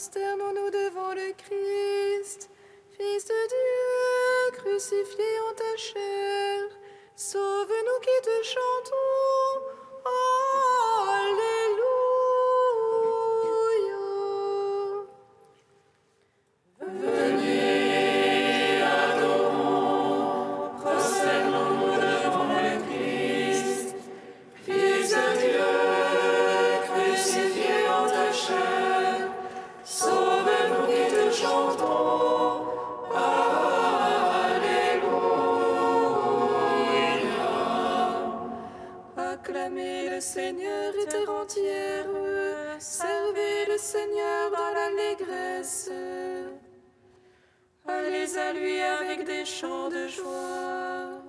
Prosternons-nous devant le Christ, Fils de Dieu, crucifié en ta chair. Sauve-nous qui te chantons. Alléluia. Venez, adorons, prosternons-nous devant le Christ, Fils de Dieu, crucifié en ta chair. Sauve-nous qui te chantons. Acclamez le Seigneur et terre entière, servez le Seigneur dans l'allégresse. Allez à lui avec des chants de joie.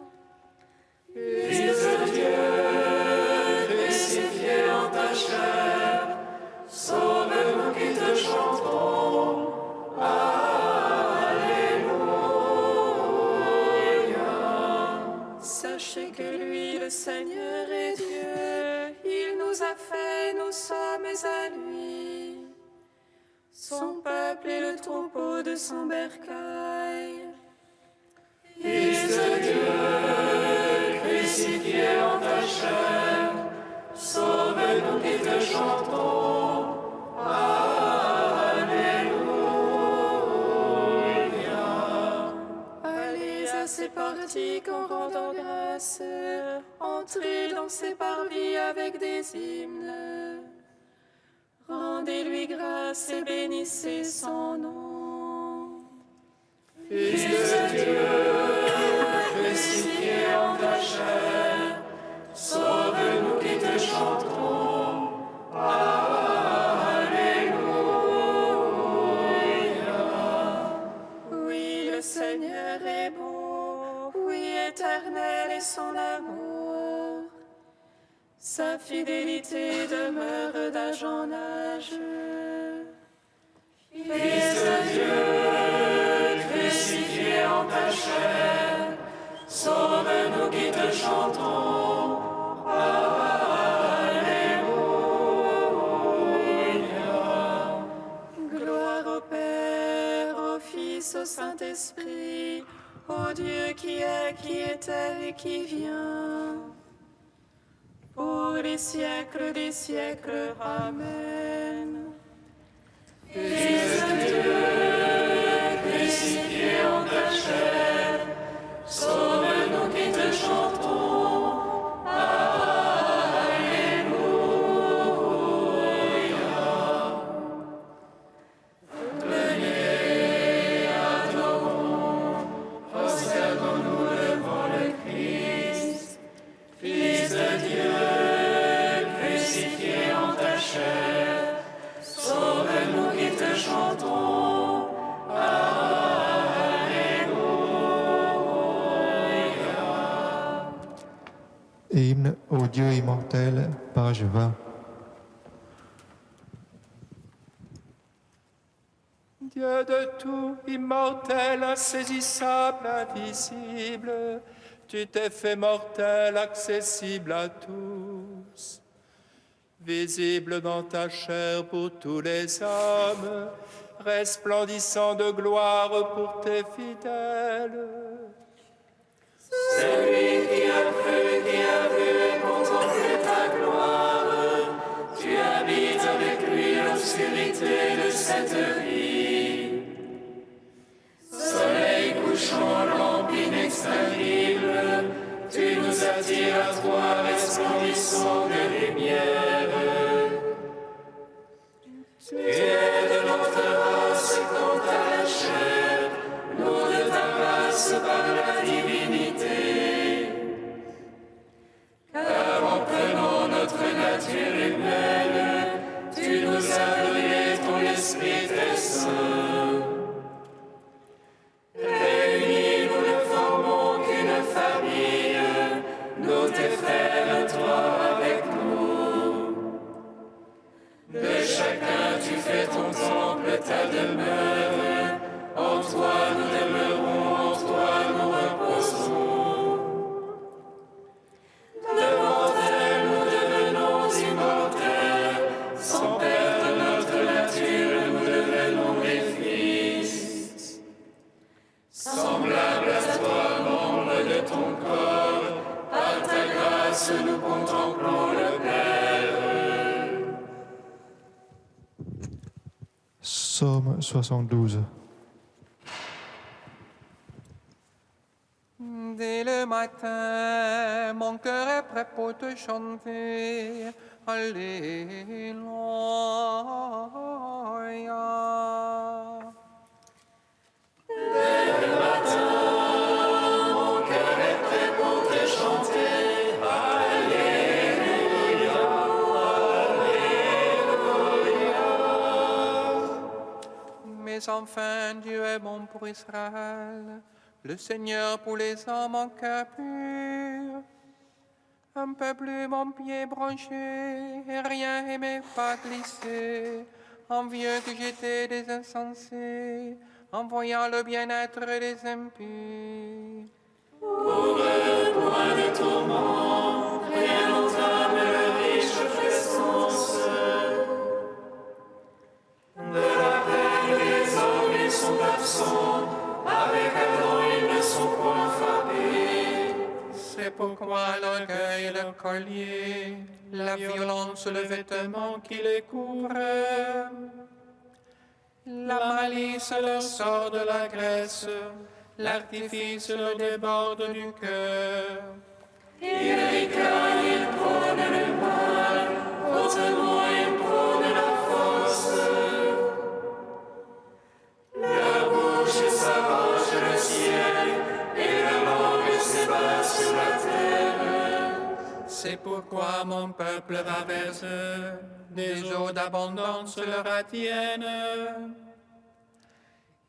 Fils de Dieu, crucifié en ta chair, sauve-nous qui te chantons. Sachez que lui, le Seigneur, est Dieu. Il nous a fait, nous sommes à lui. Son peuple est le troupeau de son bercail. Fils de Dieu, crucifié en ta chair, sauve-nous qui te chantons. Allez à ses portiques en rendant grâce, entrez dans ses parvis avec des hymnes. Rendez-lui grâce et bénissez son nom. Fils de Dieu, crucifié en ta chair, sauve-nous qui te chantons. Oui, le Seigneur est bon, oui, éternel est son amour. Sa fidélité demeure d'âge en âge. Fils de Dieu, crucifié en ta chair, sauve-nous qui te chantons. Gloire au Père, au Fils, au Saint-Esprit, au Dieu qui est, qui était et qui vient, pour les siècles des siècles. Amen. Fils de Dieu, crucifié en ta chair, sauve-nous qui te chantons. Prosternons-nous devant le Christ, Fils de Dieu, crucifié en ta chair, sauve-nous qui te chantons. Hymne au Dieu immortel, page 20. Dieu de tout, immortel, insaisissable, invisible, tu t'es fait mortel, accessible à tous. Visible dans ta chair pour tous les hommes, resplendissant de gloire pour tes fidèles. C'est lui qui a cru, qui a vu et contemplé ta gloire. Tu habites avec lui l'obscurité de cette vie. Soleil couchant, lampe inextinguible, tu nous attires à toi, resplendissant de lumière. Tu es de notre race quant à la chair, nous de ta race par la divinité. Car en prenant notre nature humaine, tu nous as donné ton esprit très saint. Réunis, nous ne formons qu'une famille, nous tes frères, toi avec nous. Semblable à toi, membre de ton corps, par ta grâce nous contemplons le Père. Psaume 72. Dès le matin, mon cœur est prêt pour te chanter. Alléluia. Mais enfin, Dieu est bon pour Israël, le Seigneur pour les hommes en cœur pur. Un peu plus mon pied branché, et rien aimé pas glisser, envieux que j'étais des insensés, en voyant le bien-être des impies. Pour eux, point de tourment, rien n'entame le riche prestance. De la peine des hommes ils sont absents, avec Adam ils ne sont point frappés. C'est pourquoi l'orgueil le collier, la violence le vêtement qui les couvre. La malice leur sort de la graisse, l'artifice leur déborde du cœur. Ils ricanent, ils prônent le mal, hautement ils prônent la force. Leur bouche s'arrache le ciel, et leur langue s'ébat sur la terre. C'est pourquoi mon peuple va vers eux, des eaux d'abondance leur attiennent.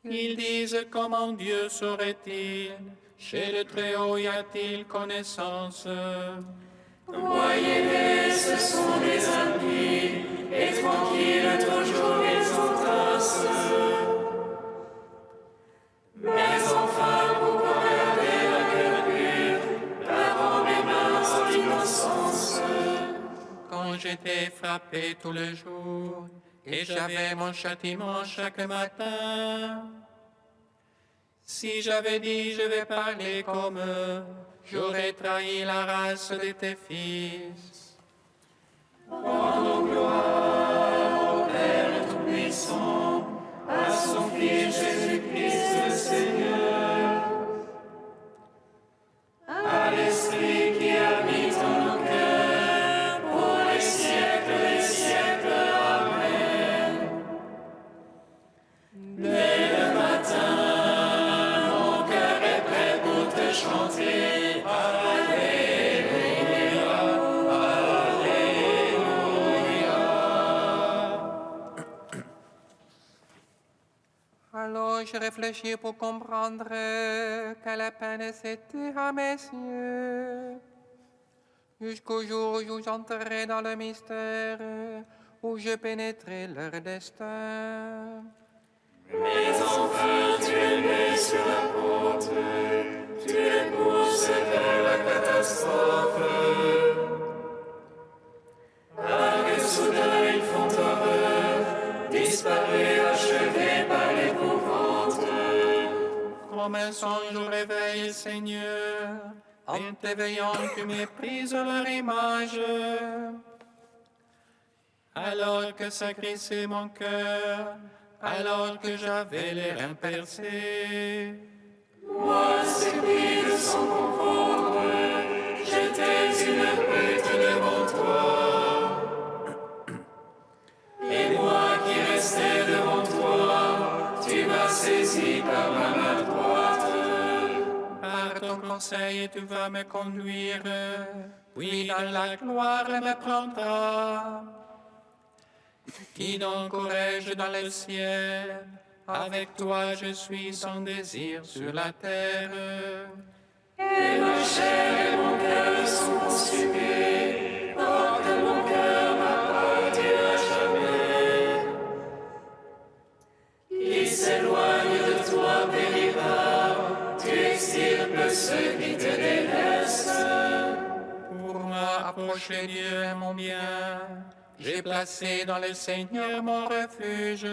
Ils disent comment Dieu saurait-il, chez le Très-Haut y a-t-il connaissance? Voyez-les, ce sont des impies, et tranquilles toujours ils entassent. Mais enfin, pourquoi garder un cœur pur, lavant mes mains en innocence? Quand j'étais frappé tout le jour, et j'avais mon châtiment chaque matin, si j'avais dit je vais parler comme eux, j'aurais trahi la race de tes fils. Rendons gloire au Père Tout-Puissant, à son Fils Jésus-Christ le Seigneur, à l'Esprit qui habite en nos cœurs, pour les siècles des siècles. Amen. Dès le matin, mon cœur est prêt pour te chanter. Alléluia, Alléluia. Alors je réfléchis pour comprendre quelle peine c'était à mes yeux, jusqu'au jour où j'entrerai dans le mystère, où je pénétrai leur destin. Mais enfin, tu es né sur la porte, tu les pousses vers la catastrophe. Vagues soudain ils font horreur, disparus, achevés par l'épouvante. Comme un songe au réveil, Seigneur, en t'éveillant, tu méprises leur image. Alors que sacrissait mon cœur, alors que j'avais les reins percés. Moi, stupide sans comprendre, j'étais une brute devant toi. Et moi qui restais devant toi, tu m'as saisi par ma main droite. Par ton conseil, tu vas me conduire, puis dans la gloire me prendra. Qui donc aurais-je dans le ciel? Avec toi je suis sans désir sur la terre. Et ma chair et mon cœur sont consumés, tant que mon cœur m'appartient à jamais. Qui s'éloigne de toi périra, tu extirpes ceux qui te délaissent. Pour m'approcher Dieu est mon bien, j'ai placé dans le Seigneur mon refuge.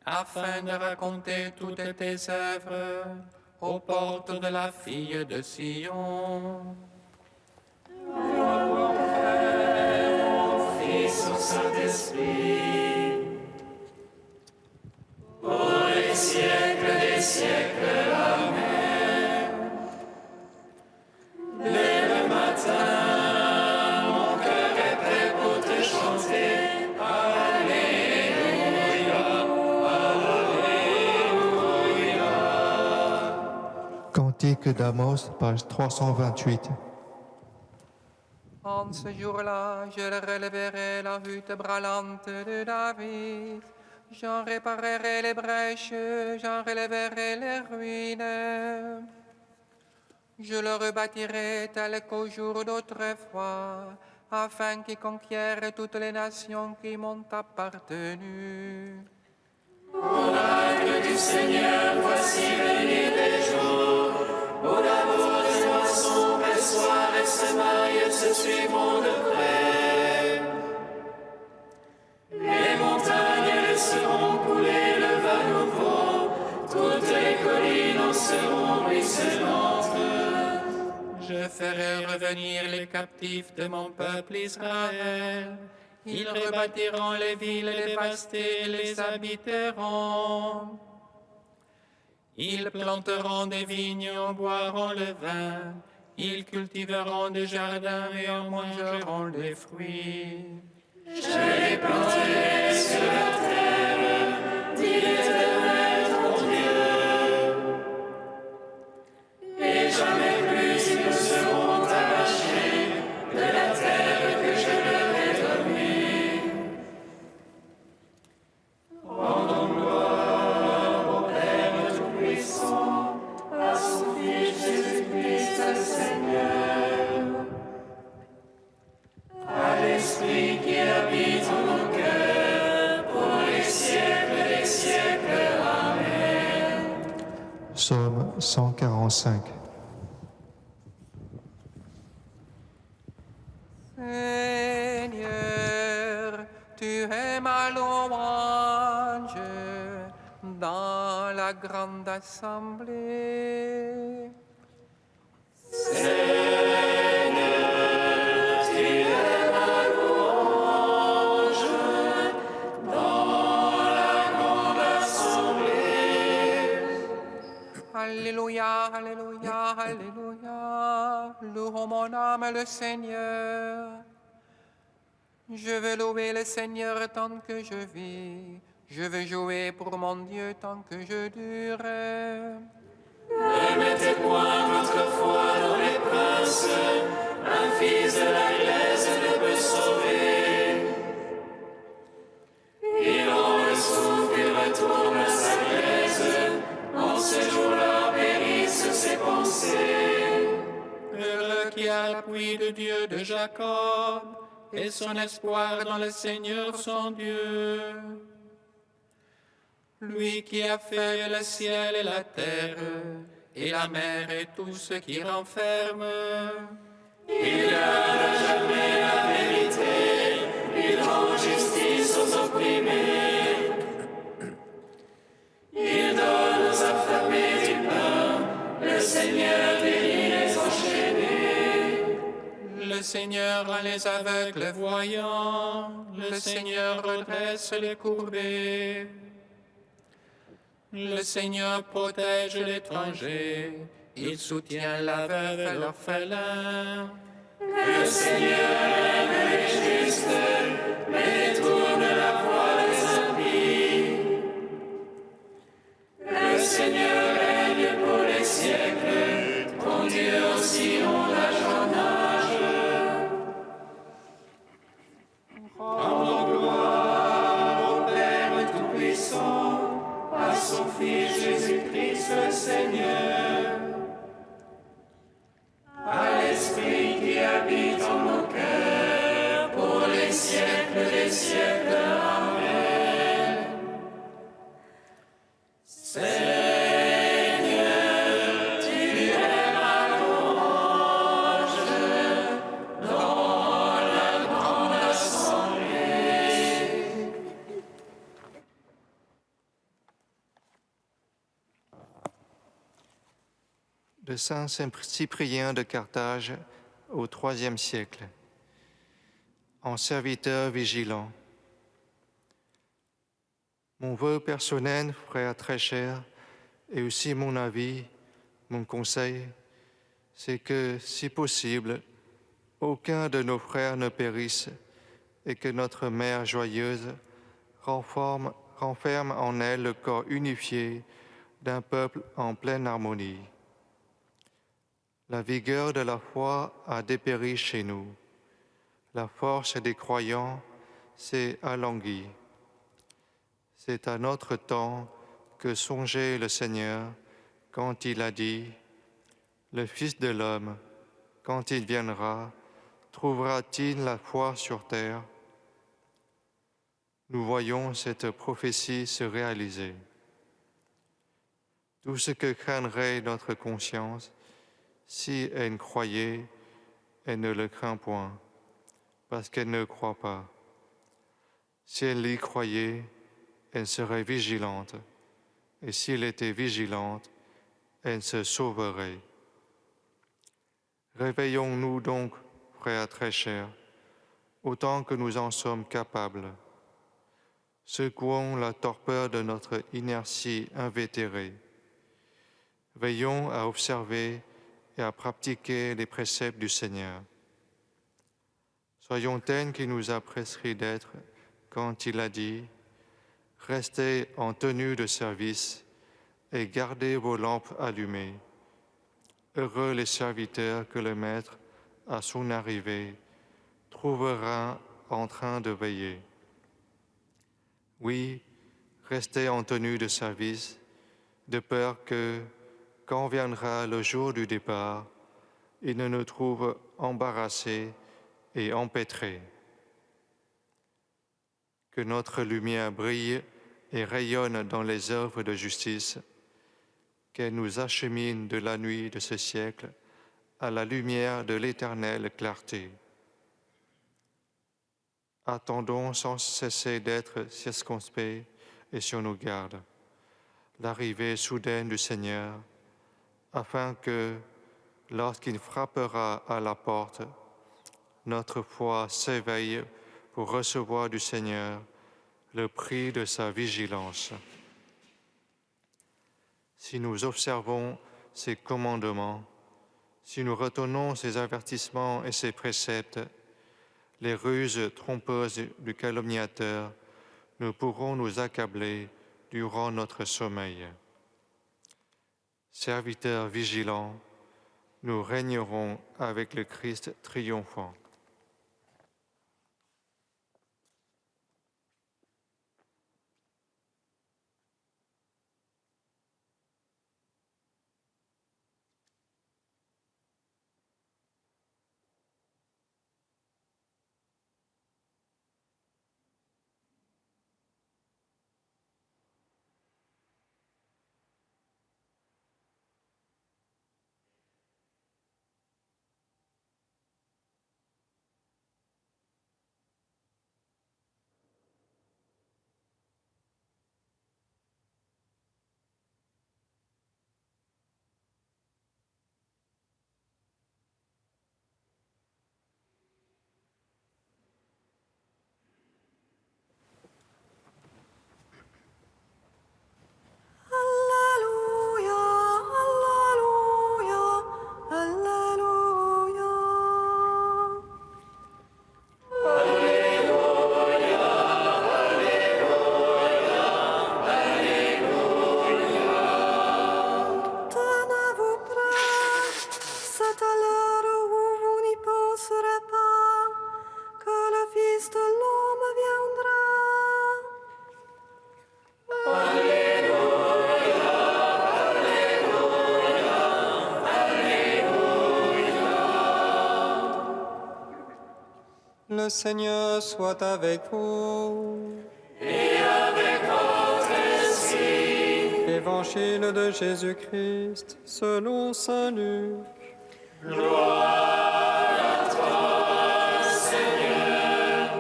afin de raconter toutes tes œuvres aux portes de la fille de Sion. Fils au Saint-Esprit, pour les siècles des siècles. Amen. Dès le matin, mon cœur est prêt pour te chanter. Alléluia, Alléluia. Cantique d'Amos, page 328. En ce jour-là, je relèverai la hutte brûlante de David. J'en réparerai les brèches, j'en relèverai les ruines. Je le rebâtirai tel qu'au jour d'autrefois, afin qu'il conquiert toutes les nations qui m'ont appartenu. Oracle du Seigneur, voici venir des jours, où l'amour des moissons perçoit et semailles se suivront de près. Les montagnes laisseront couler le vin nouveau, toutes les collines en seront ruisselantes. Je ferai revenir les captifs de mon peuple Israël. Ils rebâtiront les villes dévastées et les habiteront. Ils planteront des vignes, en boiront le vin. Ils cultiveront des jardins et en mangeront les fruits. Je les planterai sur la terre, dit l'Éternel ton Dieu. Et jamais plus ils ne seront arrachés de la terre que je leur ai donnée. Rendons gloire au Père Tout-Puissant, à son Fils Jésus-Christ le Seigneur, à l'Esprit qui habite en nos cœurs, pour les siècles des siècles. Amen. Psaume 145. Seigneur, tu es ma louange dans la grande assemblée. Alléluia, Alléluia, Alléluia. Louons mon âme le Seigneur. Je veux louer le Seigneur tant que je vis. Je veux jouer pour mon Dieu tant que je dure. Ne mettez point votre foi dans les princes, un fils de la glaise ne peut sauver. Il en le souffle, il retourne à sa glaise, en ce jour-là périssent ses pensées. Heureux qui a l'appui de Dieu de Jacob et son espoir dans le Seigneur son Dieu. Lui qui a fait le ciel et la terre, et la mer et tout ce qui renferme. Il garde jamais la vérité, il rend justice aux opprimés. Il donne aux affamés du pain, le Seigneur délie les enchaînés. Le Seigneur rend les aveugles voyants, le Seigneur redresse les courbés. Le Seigneur protège l'étranger, il soutient la veuve et l'orphelin. Le Seigneur aime les justes, mais détourne la voie des impies. Le Seigneur règne pour les siècles, ton Dieu aussi on l'âge en âge. Rendons gloire au Père Tout-Puissant, à son Fils Jésus-Christ le Seigneur, à l'Esprit qui habite en nos cœurs, pour les siècles des siècles. Amen. Seigneur, tu es de saint Cyprien de Carthage au IIIe siècle, en serviteur vigilant. Mon vœu personnel, frère très cher, et aussi mon avis, mon conseil, c'est que, si possible, aucun de nos frères ne périsse et que notre Mère joyeuse renferme en elle le corps unifié d'un peuple en pleine harmonie. La vigueur de la foi a dépéri chez nous. La force des croyants s'est alanguie. C'est à notre temps que songeait le Seigneur quand il a dit « Le Fils de l'homme, quand il viendra, trouvera-t-il la foi sur terre ?» Nous voyons cette prophétie se réaliser. Tout ce que craindrait notre conscience, si elle croyait, elle ne le craint point, parce qu'elle ne croit pas. Si elle y croyait, elle serait vigilante, et si elle était vigilante, elle se sauverait. Réveillons-nous donc, frères très chers, autant que nous en sommes capables. Secouons la torpeur de notre inertie invétérée. Veillons à observer et à pratiquer les préceptes du Seigneur. Soyons tels qu'il nous a prescrit d'être quand il a dit « Restez en tenue de service et gardez vos lampes allumées. Heureux les serviteurs que le Maître, à son arrivée, trouvera en train de veiller. » Oui, restez en tenue de service, de peur que, quand viendra le jour du départ, il ne nous trouve embarrassés et empêtrés. Que notre lumière brille et rayonne dans les œuvres de justice, qu'elle nous achemine de la nuit de ce siècle à la lumière de l'éternelle clarté. Attendons sans cesser d'être circonspects et sur nos gardes l'arrivée soudaine du Seigneur, afin que, lorsqu'il frappera à la porte, notre foi s'éveille pour recevoir du Seigneur le prix de sa vigilance. Si nous observons ses commandements, si nous retenons ses avertissements et ses préceptes, les ruses trompeuses du calomniateur ne pourront nous accabler durant notre sommeil. Serviteurs vigilants, nous régnerons avec le Christ triomphant. Le Seigneur soit avec vous. Et avec votre esprit. Évangile de Jésus-Christ selon saint Luc. Gloire à toi, Seigneur.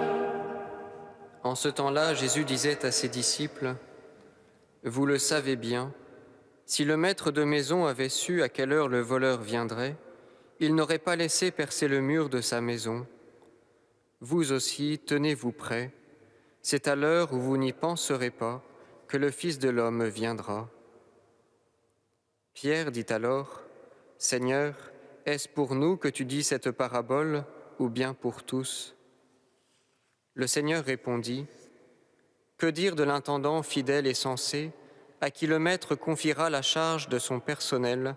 En ce temps-là, Jésus disait à ses disciples, « Vous le savez bien, Si le maître de maison avait su à quelle heure le voleur viendrait, il n'aurait pas laissé percer le mur de sa maison. Vous aussi, tenez-vous prêts. C'est à l'heure où vous n'y penserez pas que le Fils de l'homme viendra. Pierre dit alors, « Seigneur, est-ce pour nous que tu dis cette parabole ou bien pour tous ?» Le Seigneur répondit, « Que dire de l'intendant fidèle et sensé à qui le maître confiera la charge de son personnel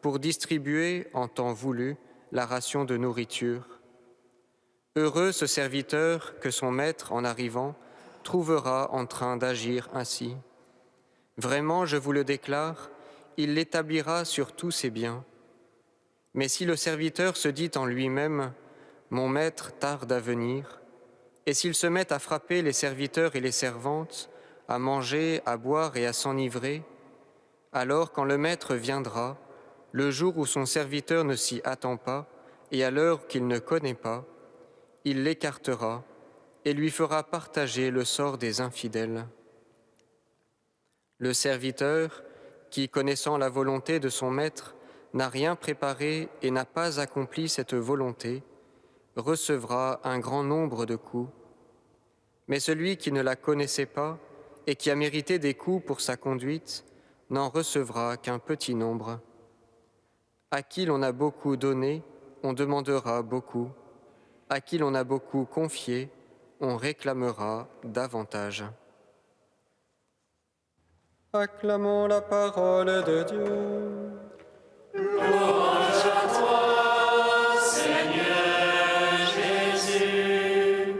pour distribuer, en temps voulu, la ration de nourriture. Heureux ce serviteur que son maître, en arrivant, trouvera en train d'agir ainsi. Vraiment, je vous le déclare, il l'établira sur tous ses biens. Mais si le serviteur se dit en lui-même, « Mon maître tarde à venir », et s'il se met à frapper les serviteurs et les servantes, à manger, à boire et à s'enivrer, alors quand le maître viendra, le jour où son serviteur ne s'y attend pas et à l'heure qu'il ne connaît pas, il l'écartera et lui fera partager le sort des infidèles. Le serviteur, qui, connaissant la volonté de son maître, n'a rien préparé et n'a pas accompli cette volonté, recevra un grand nombre de coups. Mais celui qui ne la connaissait pas et qui a mérité des coups pour sa conduite, n'en recevra qu'un petit nombre. À qui l'on a beaucoup donné, on demandera beaucoup. À qui l'on a beaucoup confié, on réclamera davantage. Acclamons la parole de Dieu. Louange à toi, Seigneur Jésus.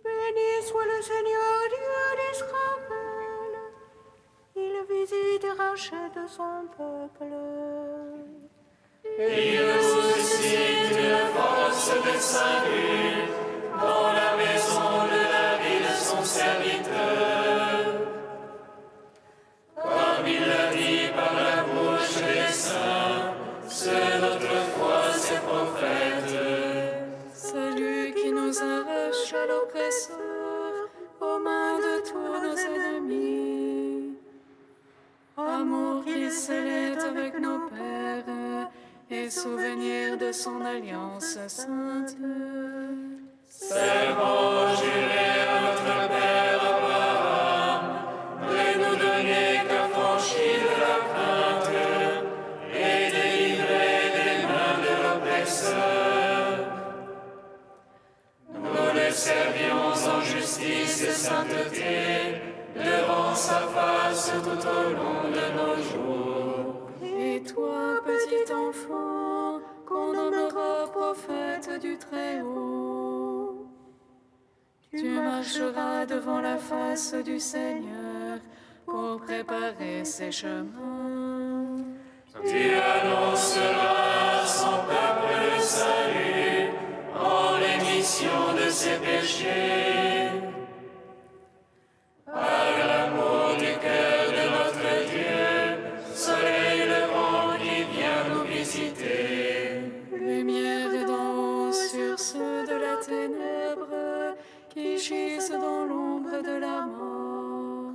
Béni soit le Seigneur Dieu d'Israël. Il visite et rachète son peuple. Il suscite la force de salut dans la maison de la vie de son serviteur. Comme il l'a dit par la bouche des saints, c'est notre foi, ses prophètes. Celui qui nous arrache à l'oppresseur, aux mains de tous nos ennemis. Amour qui scellait avec nos pères, et souvenir de son alliance sainte. Serment juré à notre Père Abraham, de nous donner qu'affranchis de la crainte et délivrés des mains de l'oppresseur. Nous le servions en justice et sainteté, devant sa face tout au long de nos jours. Et toi, petit enfant, qu'on nommera prophète du Très-Haut, tu marcheras devant la face du Seigneur pour préparer ses chemins. Tu annonceras à son peuple le salut en rémission de ses péchés. Par l'amour du cœur de notre Dieu, soleil levant qui vient nous visiter. Lumière d'en haut sur ceux de la ténèbre qui gisent dans l'ombre de la mort.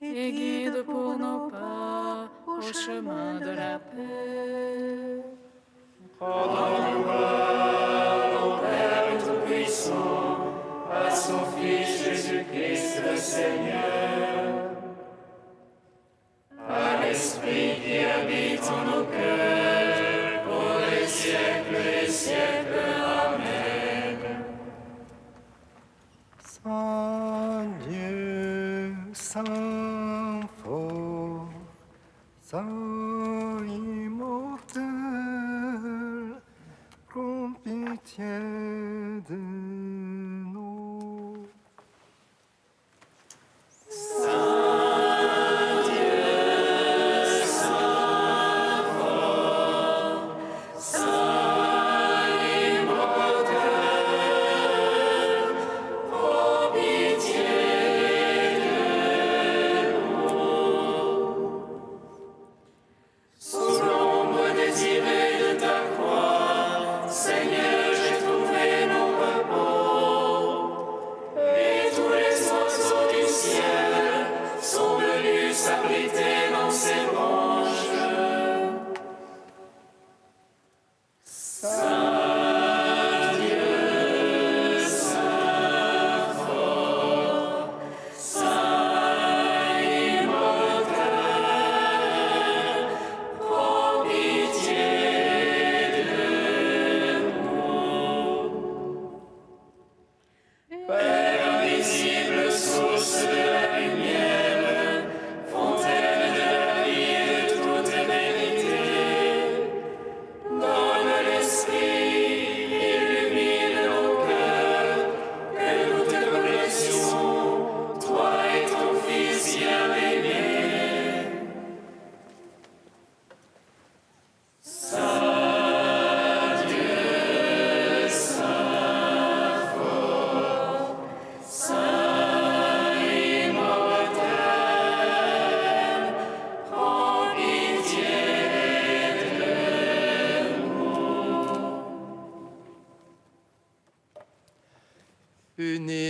Et guide pour nos pas au chemin de la paix. Rendons gloire au Père Tout-Puissant, à son Fils Jésus-Christ le Seigneur, à l'Esprit qui habite en nos cœurs, pour les siècles des siècles. Amen. Saint Dieu, Saint fort, Saint immortel, prends pitié de nous.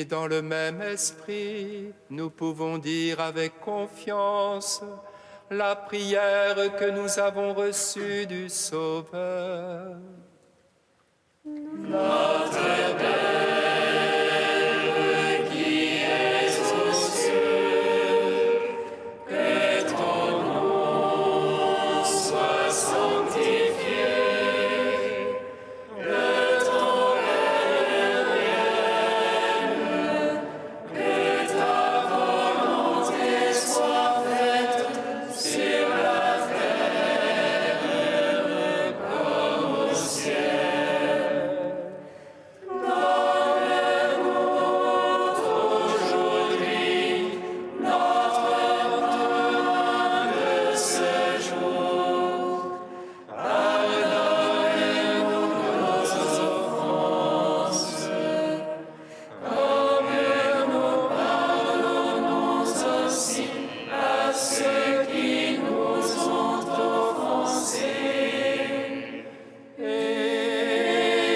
Et dans le même esprit, nous pouvons dire avec confiance la prière que nous avons reçue du Sauveur. Notre Père qui es aux cieux, que ton nom soit sanctifié, que ton règne vienne, que ta volonté soit faite sur la terre comme au ciel. Donne-nous aujourd'hui notre pain de ce jour. Pardonne-nous nos offenses, comme nous pardonnons aussi à ceux qui nous ont offensés. Et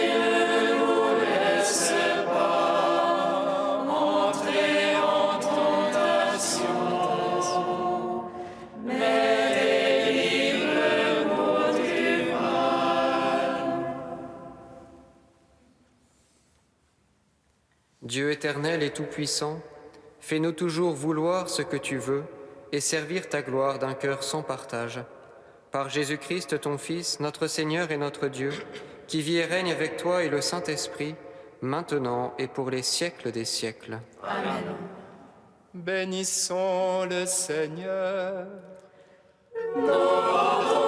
ne nous laisse pas entrer en tentation, mais délivre-nous du mal. Dieu éternel et tout-puissant, fais-nous toujours vouloir ce que tu veux et servir ta gloire d'un cœur sans partage. Par Jésus-Christ, ton Fils, notre Seigneur et notre Dieu, qui vit et règne avec toi et le Saint-Esprit, maintenant et pour les siècles des siècles. Bénissons le Seigneur. Nous rendons